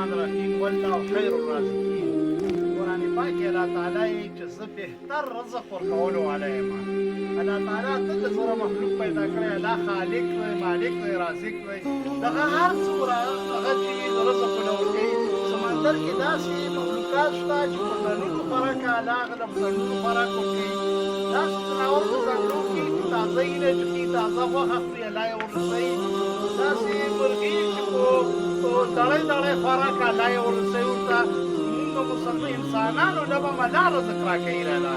الرحمن الرحیم والله خیر الرازقین. قرآن پاک کې الله تعالی چې زه بهتر رزق ورکولو والا یم. الله تعالی تل زوره مخلوق پیدا کړی، الله خالق دی، مالک دی، رازق دی. دغه هر څومره هغه چې رزقونه ورکوي، سمندر کې داسې مخلوقات شته چې په تنونو خوراک الله هغه له تنونو خوراک ورکوي. داسې ځناور په ځنګلو کې چې تازه انرژي خوري، تازه غوښه خوري، الله یې ورسوي. داسې مرغۍ چې په دړۍ دړۍ خوراک الله یې ورسوي ورته. مونږ مسلمان انسانانو له به الله رزق راکوي راله.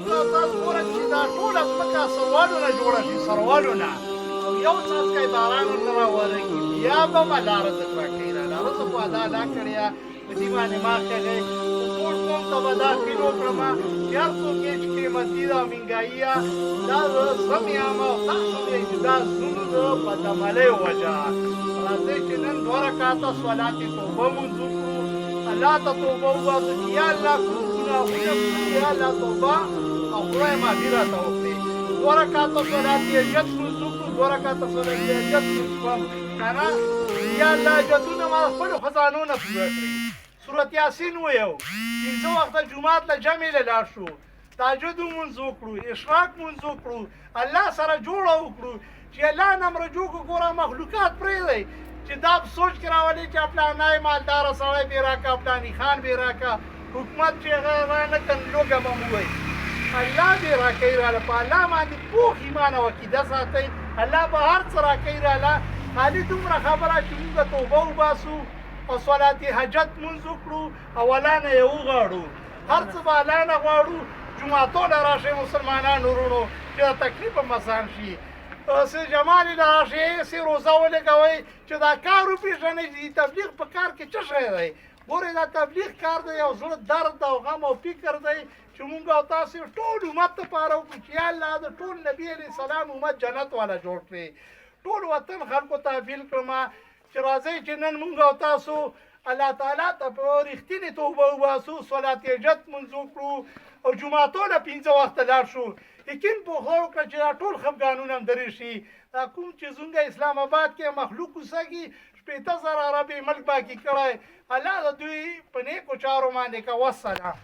مونږ تاسو ګورئ چې دا ټوله ځمکه سروالو نه جوړه شي، سروالو نه. او یو څاڅکی باران ورته راورېږي، بیا به الله رزق راکوي راله. رزق خو الله کړی په دې باندې ما کوي. ټول قوم ته به دا فیل وکړم چې هر څوک یې چې قیمتي ده او مهنګایي ده، دا زه مې یم او تاسو مې چې دا زړونو د بدعملۍ وجه. راځئ چې نن 2 رکعته صلات توبه مونځ وکړو، الله ته توبه وباسو چې یا الله ګناهونه کړو، یا الله توبه او خدای معافي راته وکړي. 2 رکعته صلات حاجت مونځ وکړو، 2 رکعته صلات حاجت مونځ کړم که نه، یا الله حاجتونه ما خپلو خزانو نه پوره کړي. سورت یاسین ویو، 5 وخته جومات له جمع له لاړ شو، تهجد مونځ وکړو، اشراق مونځ وکړو، الله سره جوړه وکړو چې الله نه مو رجوع کو. ګوره مخلوقات پرېږدئ چې دا سوچ کې راولي چې فلانی مالداره سړی بې راکړه، فلاني خان بې راکړه، حکومت چې هغه رانه کړي لوږه به مو ووایي. الله دې راکوي راله. په الله باندې پوخ ایمان او عقیده ساتئ، الله به هر څه راکوي راله. خالي دومره خبره چې موږ توبه وباسو او صلات حاجت مونځ وکړو او الله نه یې وغواړو. هر څه به الله نه غواړو. جوماتو له راشئ مسلمانانو وروڼو چې دا تکلیف هم اسان شي. سې جمالې له راشئ، سې روزه ولګوئ چې دا کار وپېژنئ چې تبلیغ په کار کې څه شی دی. ګورئ دا تبلیغ کار دی، یو زړه درد او غم او فکر دی چې مونږ او تاسې ټول امت دپاره وکړو چې یا الله د ټول نبي علیه السلام امت جنت والا جوړ کړي. ټول وطن خلکو ته اپیل کړم چې راځئ چې نن مونږ او تاسو الله تعالی ته په رښتینې توبه وباسو، صلات حاجت مونځ وکړو او جوماتو له 5 وخته لاړ شو. یقین په خدای وکړه چې دا ټول خفګانونه هم درې شي. دا کوم چې زموږ اسلام آباد کې مخلوق اوسېږي 80,000 عرب ملک باقي کړی، الله د دوی په نیکو چارو باندې که وسلام.